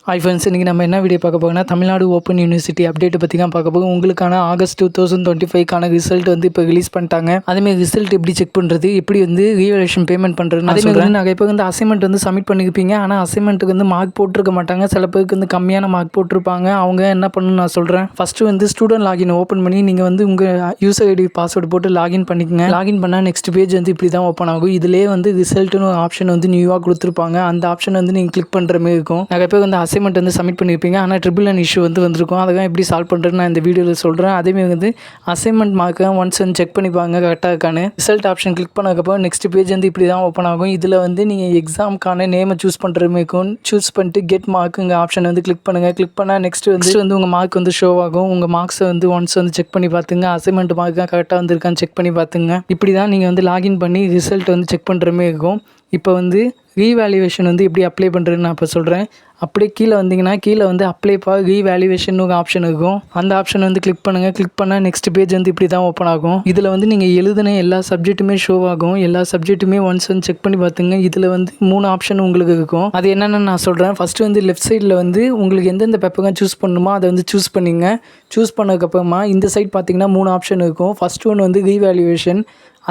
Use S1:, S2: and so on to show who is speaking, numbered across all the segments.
S1: Hi friends, இன்றைக்கி நம்ம என்ன வீடியோ பார்க்க போகிறோம்னா தமிழ்நாடு ஓப்பன் யூனிவர்சிட்டி அப்டேட் பற்றி தான் பார்க்க போகிறோம். உங்களுக்கான ஆகஸ்ட் 2025க்கான ரிசல்ட் வந்து இப்போ ரிலீஸ் பண்ணிட்டாங்க. அதேமாதிரி ரிசல்ட் எப்படி செக் பண்ணுறது, எப்படி வந்து ரீவேல்யூஷன் பேமெண்ட் பண்ணுறது, அதேமாதிரி வந்து நிறைய பேர் வந்து அசைன்மெண்ட் வந்து சப்மிட் பண்ணியிருப்பீங்க. ஆனால் அசைன்மெண்ட்டுக்கு வந்து மார்க் போட்டிருக்க மாட்டாங்க. சில பேருக்கு வந்து கம்மியான மார்க் போட்டிருப்பாங்க. அவங்க என்ன பண்ணணும்னு நான் சொல்கிறேன். ஃபஸ்ட்டு வந்து ஸ்டூடெண்ட் லாகின் ஓப்பன் பண்ணி நீங்கள் வந்து உங்கள் யூசர் ஐடி பாஸ்வேர்டு போட்டு லாகின் பண்ணிக்கங்க. லாகின் பண்ணால் நெக்ஸ்ட் பேஜ் வந்து இப்படி தான் ஓப்பன் ஆகும். இதிலே வந்து ரிசல்ட்னு ஒரு ஆப்ஷன் வந்து நியூவாக கொடுத்துருப்பாங்க. அந்த ஆப்ஷன் வந்து நீங்கள் கிளிக் பண்ணுற மாதிரி இருக்கும். நிறைய பேர் வந்து அசைன்மெண்ட் வந்து சப்மிட் பண்ணியிருப்பீங்க. ஆனால் ட்ரிபிள் இஷ்யூ வந்து வந்திருக்கும். அதெல்லாம் எப்படி சால்வ் பண்ணுறதுன்னு நான் இந்த வீடியோவில் சொல்கிறேன். அதேமாதிரி வந்து அசைன்மெண்ட் மார்க்கை ஒன்ஸ் வந்து செக் பண்ணிப்பாங்க கரெக்டாக இருக்கான்னு. ரிசல்ட் ஆப்ஷன் கிளிக் பண்ணதுக்கப்புறம் நெக்ஸ்ட் பேஜ் வந்து இப்படி தான் ஓப்பன் ஆகும். இதில் வந்து நீங்கள் எக்ஸாமுக்கான நேமை சூஸ் பண்ணுற மாதிரி இருக்கும். சூஸ் பண்ணிட்டு கெட் மார்க்குங்க ஆப்ஷன் வந்து கிளிக் பண்ணுங்கள். கிளிக் பண்ணால் நெக்ஸ்ட் வந்து உங்கள் மார்க் வந்து ஷோ ஆகும். உங்கள் மார்க்ஸை வந்து ஒன்ஸ் வந்து செக் பண்ணி பார்த்துங்க. அசைன்மெண்ட் மார்க்காக கரெக்டாக வந்திருக்கான்னு செக் பண்ணி பார்த்துங்க. இப்படி தான் நீங்கள் வந்து லாகின் பண்ணி ரிசல்ட் வந்து செக் பண்ணுற மாதிரி இருக்கும். இப்போ வந்து ரீவேல்யூவேஷன் வந்து எப்படி அப்ளை பண்ணுறதுன்னு நான் இப்போ சொல்கிறேன். அப்படியே கீழே வந்தீங்கன்னா கீழே வந்து அப்ளை ஃபார் ரீவேல்யூவேஷன் ஒரு ஆப்ஷன் இருக்கும். அந்த ஆப்ஷன் வந்து கிளிக் பண்ணுங்கள். கிளிக் பண்ணால் நெக்ஸ்ட் பேஜ் வந்து இப்படி தான் ஓப்பன் ஆகும். இதில் வந்து நீங்கள் எழுதின எல்லா சப்ஜெக்ட்டுமே ஷோ ஆகும். எல்லா சப்ஜெக்ட்டுமே ஒன்ஸ் வந்து செக் பண்ணி பார்த்துங்க. இதில் வந்து 3 ஆப்ஷன் உங்களுக்கு இருக்கும். அது என்னென்னு நான் சொல்கிறேன். ஃபஸ்ட்டு வந்து லெஃப்ட் சைடில் வந்து உங்களுக்கு எந்தெந்த பேப்பர் சூஸ் பண்ணணுமோ அதை வந்து சூஸ் பண்ணிங்க. சூஸ் பண்ணதுக்கப்புறமா இந்த சைட் பார்த்தீங்கன்னா 3 ஆப்ஷன் இருக்கும். ஃபஸ்ட் ஒன்று வந்து ரீவேல்யூவேஷன்.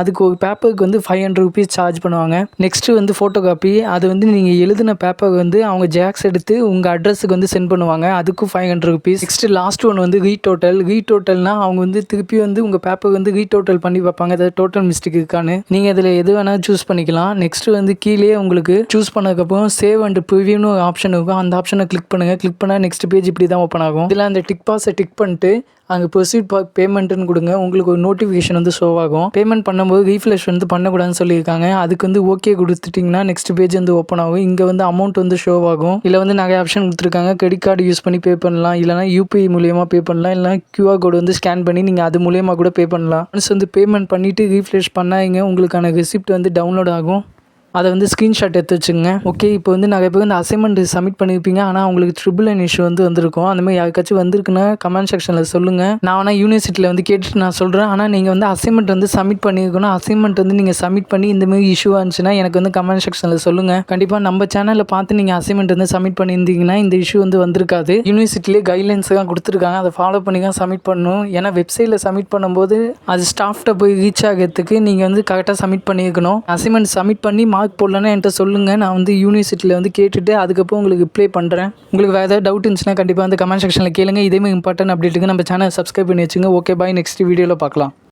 S1: அதுக்கு ஒரு பேப்பருக்கு வந்து 500 ரூபீஸ் சார்ஜ் பண்ணுவாங்க. நெக்ஸ்ட்டு வந்து ஃபோட்டோ காப்பி. அது வந்து நீங்கள் எழுதின பேப்பர் வந்து அவங்க ஜெராக்ஸ் எடுத்து உங்கள் அட்ரஸுக்கு வந்து சென்ட் பண்ணுவாங்க. அதுக்கும் 500 ரூபீஸ். நெக்ஸ்ட்டு லாஸ்ட் ஒன்று வந்து ரீடோட்டல்னால் அவங்க வந்து திருப்பி வந்து உங்கள் பேப்பர் வந்து ரீடோட்டல் பண்ணி பார்ப்பாங்க. அதாவது டோட்டல் மிஸ்டேக் இருக்கான்னு. நீங்கள் இதில் எது வேணால் சூஸ் பண்ணிக்கலாம். நெக்ஸ்ட்டு வந்து கீழே உங்களுக்கு சூஸ் பண்ணதுக்கப்புறம் சேவ் அண்ட் ப்ரிவியூன்னு ஒரு ஆப்ஷன் இருக்கும். அந்த ஆப்ஷனை கிளிக் பண்ணுங்கள். கிளிக் பண்ணால் நெக்ஸ்ட் பேஜ் இப்படி தான் ஓப்பன் ஆகும். இதில் அந்த டிக் பாஸை டிக் பண்ணிட்டு அங்கே ப்ரொசீட் பேமெண்ட்டுன்னு கொடுங்க. உங்களுக்கு ஒரு நோட்டிஃபிகேஷன் வந்து ஷோ ஆகும். பேமெண்ட் பண்ணும்போது ரீஃப்ரெஷ் வந்து பண்ணக்கூடாதுன்னு சொல்லியிருக்காங்க. அதுக்கு வந்து ஓகே கொடுத்துட்டிங்கன்னா நெக்ஸ்ட் பேஜ் வந்து ஓப்பன் ஆகும். இங்கே வந்து அமௌண்ட் வந்து ஷோ ஆகும். இதில் வந்து நிறைய ஆப்ஷன் கொடுத்துருக்காங்க. கிரெடிட் கார்டு யூஸ் பண்ணி பே பண்ணலாம், இல்லைனா யூபிஐ மூலியமாக பே பண்ணலாம், இல்லைனா QR கோடு வந்து ஸ்கேன் பண்ணி நீங்கள் அது மூலியமாக கூட பே பண்ணலாம். ஒன்ஸ் வந்து பேமெண்ட் பண்ணிவிட்டு ரீஃப்ரெஷ் பண்ணாங்க உங்களுக்கான ரெசிப்ட் வந்து டவுன்லோட் ஆகும். அதை வந்து ஸ்க்ரீன்ஷாட் எடுத்து வச்சுங்க. ஓகே, இப்போ வந்து நிறைய பேர் வந்து அசைன்மெண்ட் சப்மிட் பண்ணியிருப்பீங்க. ஆனால் உங்களுக்கு ட்ரிபிள் இஷ்யூ வந்து வந்திருக்கும். அந்த மாதிரி யாருக்காச்சும் வந்திருக்குன்னா கமெண்ட் செக்ஷனில் சொல்லுங்கள். நான் ஆனால் யூனிவர்சிட்டியில் வந்து கேட்டுட்டு நான் சொல்கிறேன். ஆனால் நீங்கள் வந்து அசைன்மெண்ட் வந்து சப்மிட் பண்ணியிருக்கணும். அசைன்மெண்ட் வந்து நீங்கள் சப்மிட் பண்ணி இந்தமாதிரி இஷ்யூ இருந்துச்சுன்னா எனக்கு வந்து கமெண்ட் செக்ஷனில் சொல்லுங்கள். கண்டிப்பாக நம்ம சேனலில் பார்த்து நீங்கள் அசைன்மெண்ட் வந்து சப்மிட் பண்ணியிருந்தீங்கன்னா இந்த இஷ்யூ வந்து வந்திருக்காது. யூனிவர்சிட்டிலே கைட்லைன்ஸ்லாம் கொடுத்துருக்காங்க. அதை ஃபாலோ பண்ணி தான் சப்மிட் பண்ணணும். ஏன்னா வெப்சைட்டில் சப்மிட் பண்ணும்போது அது ஸ்டாஃப்ட்ட போய் ரீச் ஆகிறதுக்கு நீங்கள் வந்து கரெக்டாக சப்மிட் பண்ணியிருக்கணும். அசைன்மெண்ட் சப்மிட் பண்ணி மார்க் போடலன்னா என்கிட்ட சொல்லுங்கள். நான் வந்து யூனிவர்சிட்டியில் வந்து கேட்டுட்டு அதுக்கப்புறம் உங்களுக்கு ரிப்ளை பண்ணுறேன். உங்களுக்கு வேறு ஏதாவது டவுட் இருந்துச்சுன்னா கண்டிப்பாக வந்து கமெண்ட் செக்ஷனில் கேளுங்க. இதேமாதிரி இம்பார்ட்டன்ட் அப்டேட்டுக்கு நம்ம சேனல் சப்ஸ்கிரைப் பண்ணி வச்சுங்க. ஓகே, பாய். நெக்ஸ்ட் வீடியோவில் பார்க்கலாம்.